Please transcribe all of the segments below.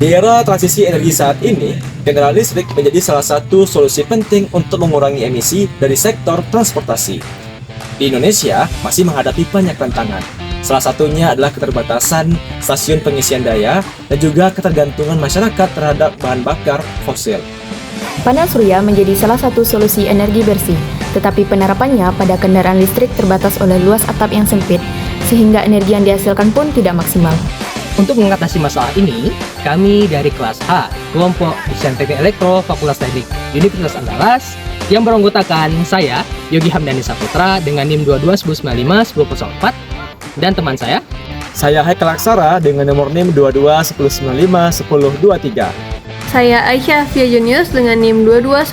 Di era transisi energi saat ini, kendaraan listrik menjadi salah satu solusi penting untuk mengurangi emisi dari sektor transportasi. Di Indonesia masih menghadapi banyak tantangan. Salah satunya adalah keterbatasan stasiun pengisian daya dan juga ketergantungan masyarakat terhadap bahan bakar fosil. Panel surya menjadi salah satu solusi energi bersih, tetapi penerapannya pada kendaraan listrik terbatas oleh luas atap yang sempit, sehingga energi yang dihasilkan pun tidak maksimal. Untuk mengatasi masalah ini, kami dari kelas H, kelompok desain TT Elektro Fakultas Teknik Universitas Andalas, yang beranggotakan saya, Yogi Hamdani Saputra dengan NIM 22 dan teman saya, Haikal Aksara dengan nomor NIM 22 Saya Aisyah Afia Junius dengan NIM 22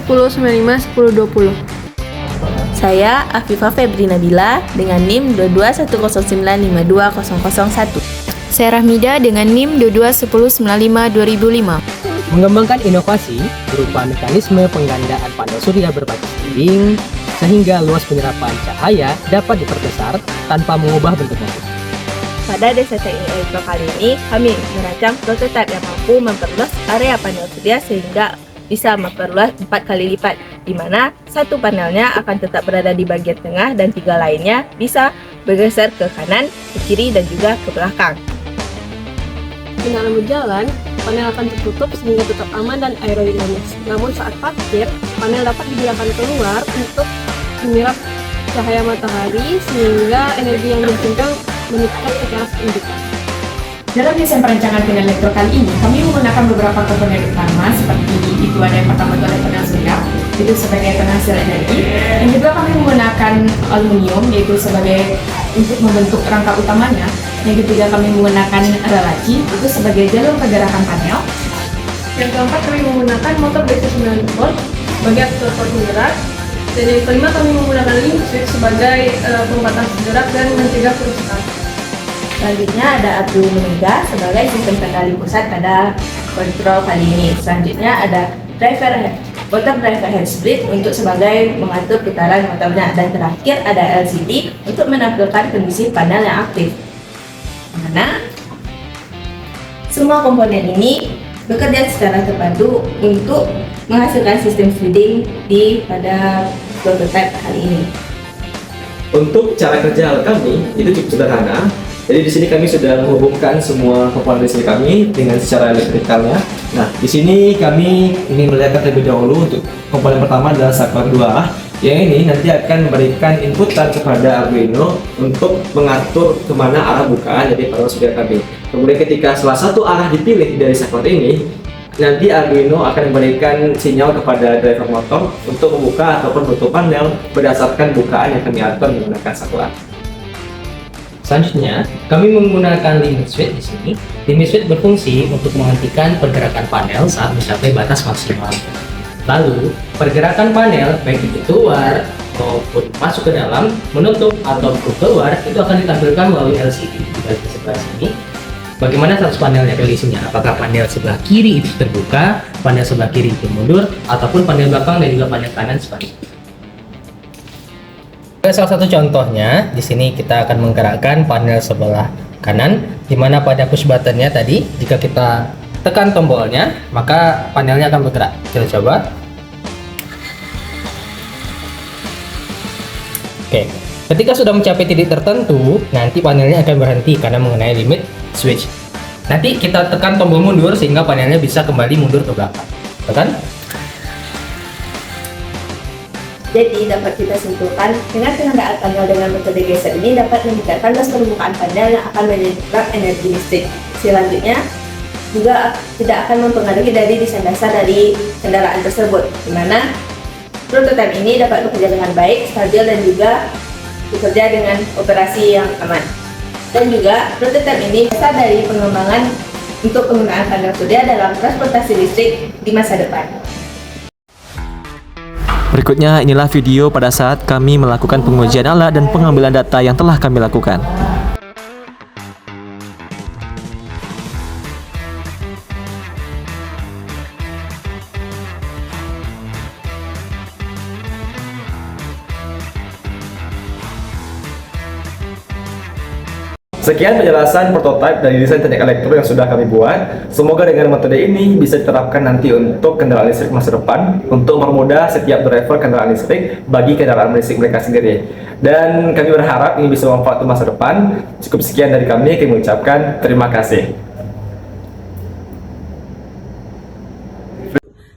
Saya Afifah Febri Nabila dengan NIM 2210952001. Saya Rahmida dengan NIM 2210952005. mengembangkan inovasi berupa mekanisme penggandaan panel surya berbasis dinding, sehingga luas penyerapan cahaya dapat diperbesar tanpa mengubah bentuknya. Pada Desa Teknik Elektro kali ini, kami merancang prototipe yang mampu memperluas area panel surya sehingga bisa memperluas 4 kali lipat, di mana satu panelnya akan tetap berada di bagian tengah dan 3 lainnya bisa bergeser ke kanan, ke kiri, dan juga ke belakang. Dalam berjalan, panel akan tertutup sehingga tetap aman dan aerodinamis. Namun saat parkir, panel dapat digerakkan keluar untuk menyerap cahaya matahari sehingga energi yang dihasilkan meningkat secara signifikan. Dalam desain perancangan panel elektro kali ini, kami menggunakan beberapa komponen utama seperti itu ada yang pertama itu ada panel surya, itu sebagai penghasil energi, dan juga kami menggunakan aluminium yaitu sebagai untuk membentuk rangka utamanya. Yang ketiga kami menggunakan relaci itu sebagai jalur pergerakan panel. Yang keempat, kami menggunakan motor DC 9 volt sebagai akselerator penggerak. Dan yang kelima, kami menggunakan link switch sebagai pembatas gerak dan mencegah kerusakan. Selanjutnya ada Arduino Mega sebagai sistem kendali pusat pada kontrol kali ini. Selanjutnya ada motor driver head split untuk sebagai mengatur putaran motornya. Dan terakhir ada LCD untuk menampilkan kondisi panel yang aktif. Mana semua komponen ini bekerja secara terpadu untuk menghasilkan sistem feeding pada prototipe kali ini. Untuk cara kerja alat kami itu cukup sederhana. Jadi di sini kami sudah menghubungkan semua komponen listrik kami dengan secara elektrikalnya. Nah, di sini kami ingin melihat terlebih dahulu untuk komponen pertama adalah saklar 2 arah. Yang ini nanti akan memberikan inputan kepada Arduino untuk mengatur kemana arah bukaan dari panel surya kami. Kemudian ketika salah satu arah dipilih dari saklar ini, nanti Arduino akan memberikan sinyal kepada driver motor untuk membuka ataupun menutup panel berdasarkan bukaan yang kami atur menggunakan saklar. Selanjutnya, kami menggunakan limit switch di sini. Limit switch berfungsi untuk menghentikan pergerakan panel saat mencapai batas maksimal. Lalu, pergerakan panel baik itu keluar maupun masuk ke dalam, menutup ataupun keluar itu akan ditampilkan melalui LCD di bagian sebelah sini. Bagaimana status panelnya kondisinya? Apakah panel sebelah kiri itu terbuka, panel sebelah kiri itu mundur, ataupun panel belakang dan juga panel kanan sebaliknya. Salah satu contohnya, di sini kita akan menggerakkan panel sebelah kanan, di mana pada push buttonnya tadi, jika kita tekan tombolnya, maka panelnya akan bergerak. Kita coba. Oke, ketika sudah mencapai titik tertentu, nanti panelnya akan berhenti karena mengenai limit switch. Nanti kita tekan tombol mundur sehingga panelnya bisa kembali mundur ke belakang. Tekan. Jadi dapat kita simpulkan dengan pengadaan panel dengan metode geser ini dapat meningkatkan luas permukaan panel yang akan menyerap energi listrik. Selanjutnya juga tidak akan mempengaruhi dari desain dasar dari kendaraan tersebut, di mana prototipe ini dapat bekerja dengan baik, stabil, dan juga bekerja dengan operasi yang aman. Dan juga prototipe ini dasar dari pengembangan untuk penggunaan panel surya dalam transportasi listrik di masa depan. Berikutnya inilah video pada saat kami melakukan pengujian alat dan pengambilan data yang telah kami lakukan. Sekian penjelasan prototipe dari desain teknik elektro yang sudah kami buat. Semoga dengan metode ini bisa diterapkan nanti untuk kendaraan listrik masa depan untuk mempermudah setiap driver kendaraan listrik bagi kendaraan listrik mereka sendiri. Dan kami berharap ini bisa bermanfaat untuk masa depan. Cukup sekian dari kami mengucapkan terima kasih.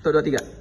1, 2, 3.